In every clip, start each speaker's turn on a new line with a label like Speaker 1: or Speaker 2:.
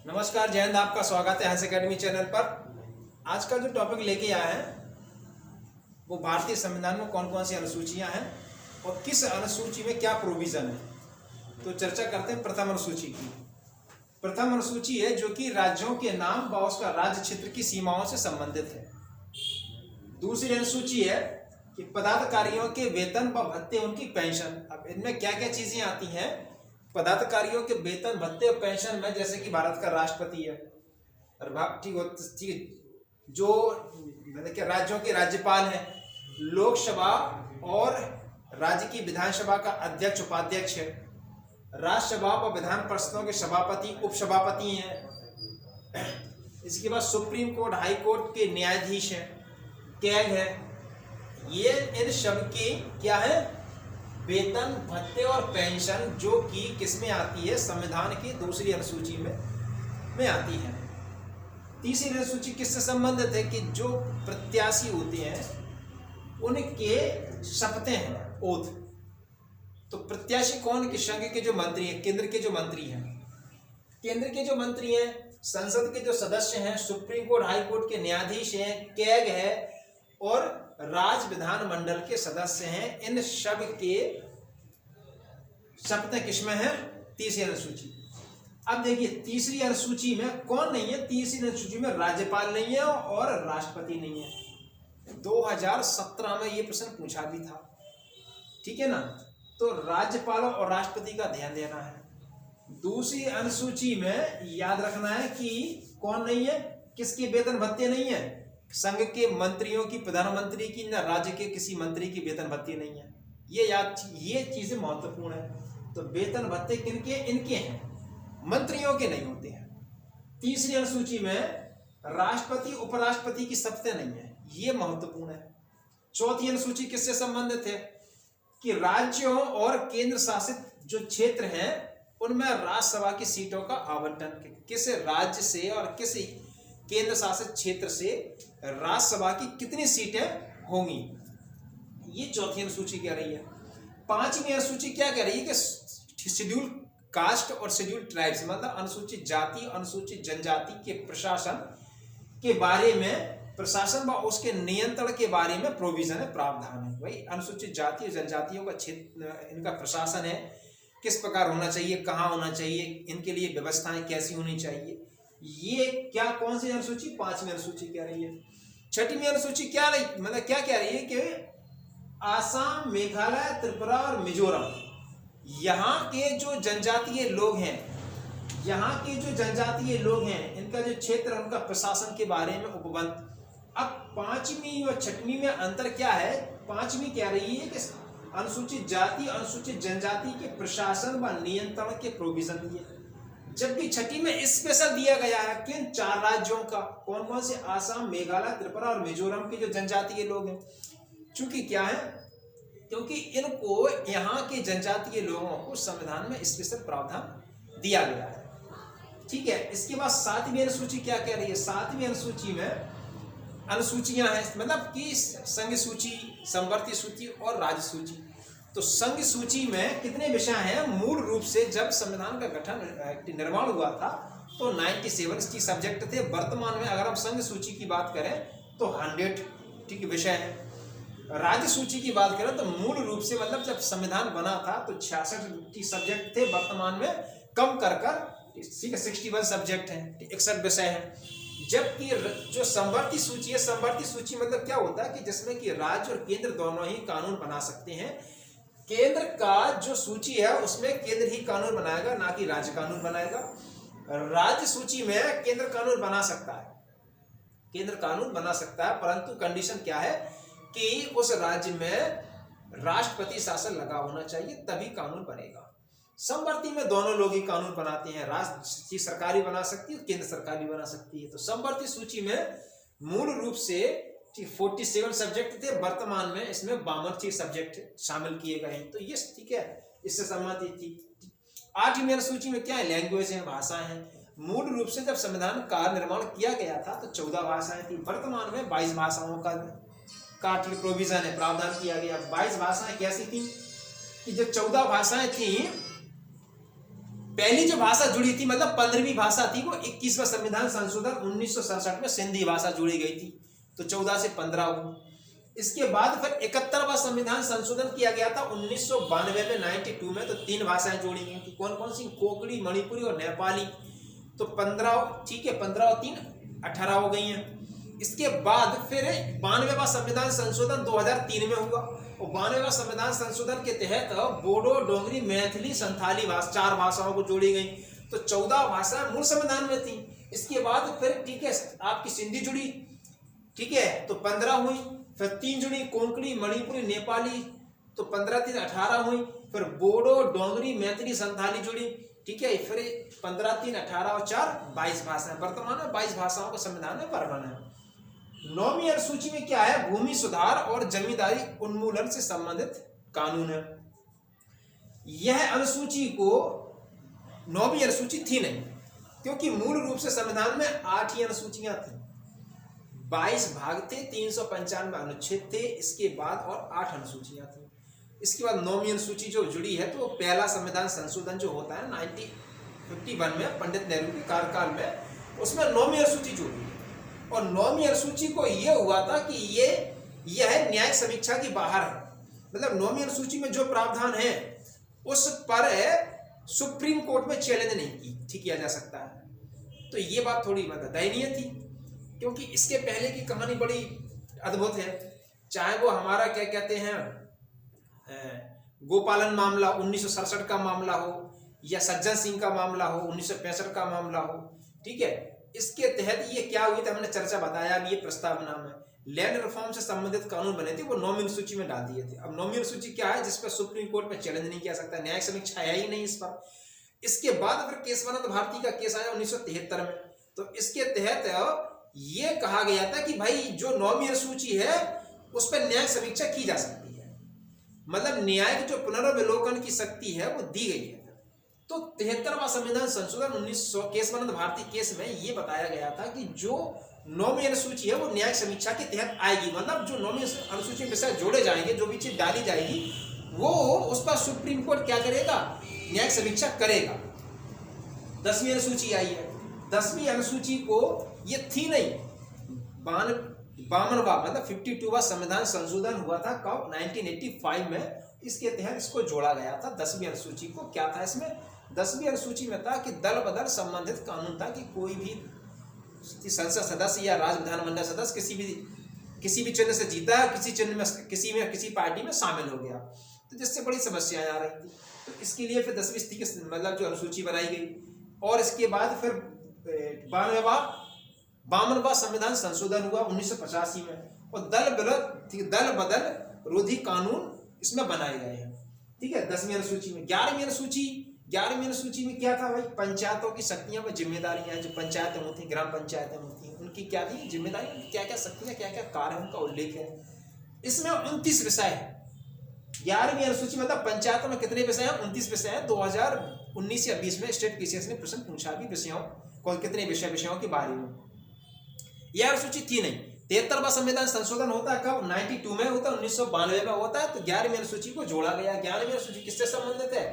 Speaker 1: नमस्कार, जय हिंद। आपका स्वागत है हंस एकेडमी चैनल पर। आज का जो टॉपिक लेके आए हैं वो भारतीय संविधान में कौन कौन सी अनुसूचियां हैं और किस अनुसूची में क्या प्रोविजन है। तो चर्चा करते हैं प्रथम अनुसूची की। प्रथम अनुसूची है जो कि राज्यों के नाम व उसका राज्य क्षेत्र की सीमाओं से संबंधित है। दूसरी अनुसूची है कि पदाधिकारियों के वेतन व भत्ते, उनकी पेंशन। अब इनमें क्या क्या चीजें आती हैं। पदाधिकारियों के वेतन, भत्ते और पेंशन में जैसे कि भारत का राष्ट्रपति है, ठीक, जो मतलब कि राज्यों के राज्यपाल हैं, लोकसभा और राज्य की विधानसभा का अध्यक्ष उपाध्यक्ष है, राज्यसभा व विधान परिषदों के सभापति उपसभापति हैं। इसके बाद सुप्रीम कोर्ट, हाई कोर्ट के न्यायाधीश हैं, कैग है। ये इन सब की क्या है, वेतन, भत्ते और पेंशन, जो कि किसमें आती है, संविधान की दूसरी अनुसूची में आती है। तीसरी अनुसूची किससे संबंधित है कि जो प्रत्याशी होते हैं उनके शपथें हैं, ओथ। तो प्रत्याशी कौन, कि संघ के जो मंत्री हैं, केंद्र के जो मंत्री हैं, केंद्र के जो मंत्री हैं, संसद के जो सदस्य हैं, सुप्रीम कोर्ट हाई कोर्ट के न्यायाधीश हैं, कैग है और राज्य विधानमंडल के सदस्य हैं। इन सब के शपथें किसमें है, तीसरी अनुसूची। अब देखिए तीसरी अनुसूची में कौन नहीं है, तीसरी अनुसूची में राज्यपाल नहीं है और राष्ट्रपति नहीं है। 2017 में ये प्रश्न पूछा भी था, ठीक है ना। तो राज्यपाल और राष्ट्रपति का ध्यान देना है। दूसरी अनुसूची में याद रखना है कि कौन नहीं है, किसके वेतन भत्ते नहीं है, संघ के मंत्रियों की, प्रधानमंत्री की, ना राज्य के किसी मंत्री की वेतन भत्ते नहीं है। ये चीजें महत्वपूर्ण है। तो वेतन भत्ते किनके, इनके हैं, मंत्रियों के नहीं होते हैं। तीसरी अनुसूची में राष्ट्रपति उपराष्ट्रपति की शपथें नहीं है, ये महत्वपूर्ण है। चौथी अनुसूची किससे संबंधित है कि राज्यों और केंद्र शासित जो क्षेत्र हैं उनमें राज्यसभा की सीटों का आवंटन, किस राज्य से और किस केंद्र शासित क्षेत्र से राज्यसभा की कितनी सीटें होंगी, ये चौथी अनुसूची कह रही है। पांचवी अनुसूची क्या कह रही है कि शेड्यूल कास्ट और शेड्यूल ट्राइब्स, मतलब अनुसूचित जाति, अनुसूचित जनजाति के प्रशासन के बारे में, प्रशासन व उसके नियंत्रण के बारे में प्रोविजन है, प्रावधान है। भाई अनुसूचित जाति और जनजातियों का क्षेत्र, इनका प्रशासन है, किस प्रकार होना चाहिए, कहाँ होना चाहिए, इनके लिए व्यवस्थाएं कैसी होनी चाहिए, ये क्या, कौन सी अनुसूची, पांचवी अनुसूची कह रही है। छठवीं अनुसूची क्या रही, मतलब क्या कह रही है कि आसाम, मेघालय, त्रिपुरा और मिजोरम, यहाँ के जो जनजातीय लोग हैं, यहाँ के जो जनजातीय लोग हैं, इनका जो क्षेत्र, उनका प्रशासन के बारे में उपबंध। अब पांचवी और छठवीं में अंतर क्या है। पांचवी कह रही है कि अनुसूचित जाति, अनुसूचित जनजाति के प्रशासन व नियंत्रण के प्रोविजन दिए, जबकि छठी में स्पेशल दिया गया है किन चार राज्यों का, कौन कौन से, आसाम, मेघालय, त्रिपुरा और मिजोरम के जो जनजातीय लोग हैं। चूंकि क्या है, क्योंकि इनको, यहाँ के जनजातीय लोगों को संविधान में स्पेशल प्रावधान दिया गया है, ठीक है। इसके बाद सातवीं अनुसूची क्या कह रही है। सातवीं अनुसूची में अनुसूचियां हैं, मतलब कि संघ सूची, समवर्ती सूची और राज्य सूची। तो संघ सूची में कितने विषय हैं, मूल रूप से जब संविधान का गठन, निर्माण हुआ था तो 97 सब्जेक्ट थे। वर्तमान में अगर हम संघ सूची की बात करें तो 100 ठीक विषय है। राज्य सूची की बात करें तो मूल रूप से, मतलब जब संविधान बना था तो 66 सब्जेक्ट थे, वर्तमान में कम कर 61 सब्जेक्ट हैं, 61 विषय हैं। जबकि जो समवर्ती सूची है, समवर्ती सूची मतलब क्या होता है कि जिसमें कि राज्य और केंद्र दोनों ही कानून बना सकते हैं। केंद्र का जो सूची है उसमें केंद्र ही कानून बनाएगा, ना कि राज्य कानून बनाएगा। राज्य सूची में केंद्र कानून बना सकता है, केंद्र कानून बना सकता है, परंतु कंडीशन क्या है कि उस राज्य में राष्ट्रपति शासन लगा होना चाहिए, तभी कानून बनेगा। समवर्ती में दोनों लोग ही कानून बनाते हैं, राज्य की सरकार भी बना सकती है, केंद्र सरकार भी बना सकती है। तो समवर्ती सूची में मूल रूप से 47 सब्जेक्ट थे, वर्तमान में इसमें 52 सब्जेक्ट शामिल किए गए हैं। तो ये ठीक है, इससे संबंधित थी। आठवीं अनुसूची में क्या है, लैंग्वेज है, भाषाएं हैं। मूल रूप से जब संविधान का निर्माण किया गया था तो 14 भाषाएं थी, वर्तमान में 22 भाषाओं का प्रोविजन है, प्रावधान किया गया। 22 भाषाएं कैसी थी कि जो 14 भाषाएं थी पहली जो भाषा जुड़ी थी, मतलब 15वीं भाषा थी, वो 21वां संविधान संशोधन 1967 में सिंधी भाषा जुड़ी गई थी, तो 14 से 15 हुई। इसके बाद फिर 71वां संविधान संशोधन किया गया था 1992 में, 92 में, तो 3 भाषाएं जोड़ी गई थी। कौन कौन सी? कोंकणी, मणिपुरी और नेपाली। तो 15, ठीक है, 15 और 3 18 हो गई हैं। इसके बाद फिर 92वां संविधान संशोधन 2003 में हुआ, और 92वां संविधान संशोधन के तहत बोडो, डोगरी, मैथिली, संथाली भाषा 4 भाषाओं को जोड़ी गई, तो 14 भाषाएं मूल संविधान में थी। इसके बाद फिर, ठीक है, आपकी सिंधी जुड़ी, ठीक है, तो 15 हुई। फिर 3 जुड़ी, कोंकणी, मणिपुरी, नेपाली, तो 15 3 18 हुई। फिर बोडो, डोगरी, मैथिली, संथाली जुड़ी, ठीक है, फिर 15 3 18 और 4 22 भाषाएं। वर्तमान में 22 भाषाओं का संविधान में वर्णन है। 9वीं अनुसूची में क्या है? भूमि सुधार और जमींदारी उन्मूलन से संबंधित कानून है। यह अनुसूची को 9वीं अनुसूची थी नहीं, क्योंकि मूल रूप से संविधान में 8 ही अनुसूचियां थी, 22 भाग थे, 395 अनुच्छेद थे, इसके बाद और 8 अनुसूचियां थी। इसके बाद 9वीं अनुसूची जो जुड़ी है, तो पहला संविधान संशोधन जो होता है 1951 में पंडित नेहरू के कार्यकाल में, उसमें 9वीं अनुसूची जुड़ी। और 9वीं अनुसूची को यह हुआ था कि यह न्यायिक समीक्षा के बाहर है, मतलब 9वीं अनुसूची में जो प्रावधान है उस पर सुप्रीम कोर्ट में चैलेंज नहीं किया जा सकता है। तो ये बात थोड़ी मतलब दयनीय थी, क्योंकि इसके पहले की कहानी बड़ी अद्भुत है। चाहे वो हमारा क्या कहते हैं गोपालन मामला 1967 का मामला हो, या सज्जन सिंह का मामला हो 1965 का मामला हो, ठीक है, इसके तहत ये क्या हुई थी, हमने चर्चा बताया अभी, ये प्रस्तावना में लैंड रिफॉर्म से संबंधित कानून बने थे, वो 9वीं अनुसूची में डाल दिए थे। अब 9वीं अनुसूची क्या है, जिस पर सुप्रीम कोर्ट में चैलेंज नहीं किया सकता, न्यायिक समीक्षा है ही नहीं इस पर। इसके बाद फिर केशवानंद भारती का केस आया 1973 में, तो इसके तहत ये कहा गया था कि भाई जो 9वीं अनुसूची है उस पर न्यायिक समीक्षा की जा सकती है, मतलब न्यायिक जो पुनर्विलोकन की शक्ति है वो दी गई है। तो 73वां संविधान संशोधन 1900 केशवानंद भारती केस में ये बताया गया था कि जो 9वीं अनुसूची है वो न्यायिक समीक्षा के तहत आएगी, मतलब जो 9वीं अनुसूची में विषय जोड़े जाएंगे, जो भी चीज डाली जाएगी, वो उस पर सुप्रीम कोर्ट क्या करेगा, न्यायिक समीक्षा करेगा। 10वीं अनुसूची आई है, 10वीं अनुसूची को ये थी नहीं, 52वां मतलब 52वां संविधान संशोधन हुआ था कब, 1985 में, इसके तहत इसको जोड़ा गया था 10वीं अनुसूची को। क्या था इसमें? 10वीं अनुसूची में था कि दल बदल संबंधित कानून था, कि कोई भी संसद सदस्य या राज्य विधानमंडल सदस्य किसी भी चिन्ह से जीता है, किसी पार्टी में शामिल हो गया, तो जिससे बड़ी समस्याएं आ रही थी। तो इसके लिए फिर 10वीं मतलब जो अनुसूची बनाई गई, और इसके बाद फिर 52वां संविधान संशोधन हुआ 1985 में, और दल बदल रोधी कानून इसमें बनाए गए हैं, ठीक है। 10वीं अनुसूची में 11वीं अनुसूची में क्या था भाई, पंचायतों की शक्तियां व जिम्मेदारियां, जो पंचायतें होती हैं, ग्राम पंचायतें होती हैं, उनकी क्या थी जिम्मेदारी, क्या क्या शक्तियां, क्या क्या कार्य, उनका उल्लेख है। इसमें 29 विषय है। 11वीं अनुसूची मतलब पंचायतों में कितने विषय हैं? 29 विषय हैं। 2019 या 20 में स्टेट पीसीएस ने प्रश्न पूछा भी विषयों को, कितने विषयों के बारे में। यह अनुसूची थी नहीं। 73वां संविधान संशोधन होता है कब? 92 में होता है, 1992 में होता है। तो 11वीं अनुसूची को जोड़ा गया। 11वीं अनुसूची किससे संबंधित है?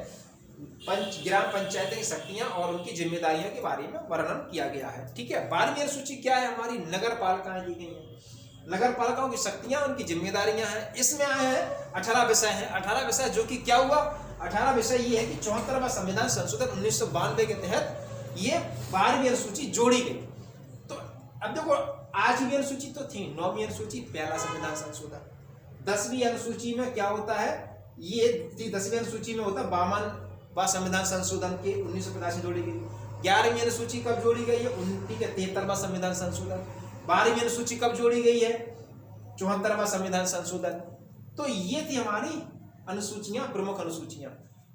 Speaker 1: ग्राम पंचायतें की शक्तियां और उनकी जिम्मेदारियों के बारे में वर्णन किया गया है, ठीक है। 12वीं अनुसूची क्या है हमारी? नगर पालिकाएं दी गई हैं। नगर पालिकाओं की शक्तियां, उनकी जिम्मेदारियां हैं। इसमें आए हैं 18 विषय हैं। 18 विषय जो कि क्या हुआ? 18 विषय ये है कि 74वां संविधान संशोधन 1992 के तहत ये 12वीं अनुसूची जोड़ी गई। तो अब देखो, 8वीं अनुसूची तो थी, 9वीं अनुसूची, पहला संविधान संशोधन। 10वीं अनुसूची में क्या होता है? ये 10वीं अनुसूची में होता है 52वां संविधान संशोधन के 1985 जोड़ी गई। 11वीं अनुसूची कब जोड़ी गई है? 73वां संविधान संशोधन। 12वीं अनुसूची कब जोड़ी गई है? 74वां संविधान संशोधन। तो ये थी हमारी अनुसूचियां, प्रमुख अनुसूचियां,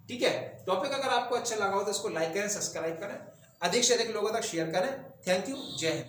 Speaker 1: ठीक है। टॉपिक अगर आपको अच्छा लगा हो तो इसको लाइक करें, सब्सक्राइब करें, अधिक से अधिक लोगों तक शेयर करें। थैंक यू, जय हिंद।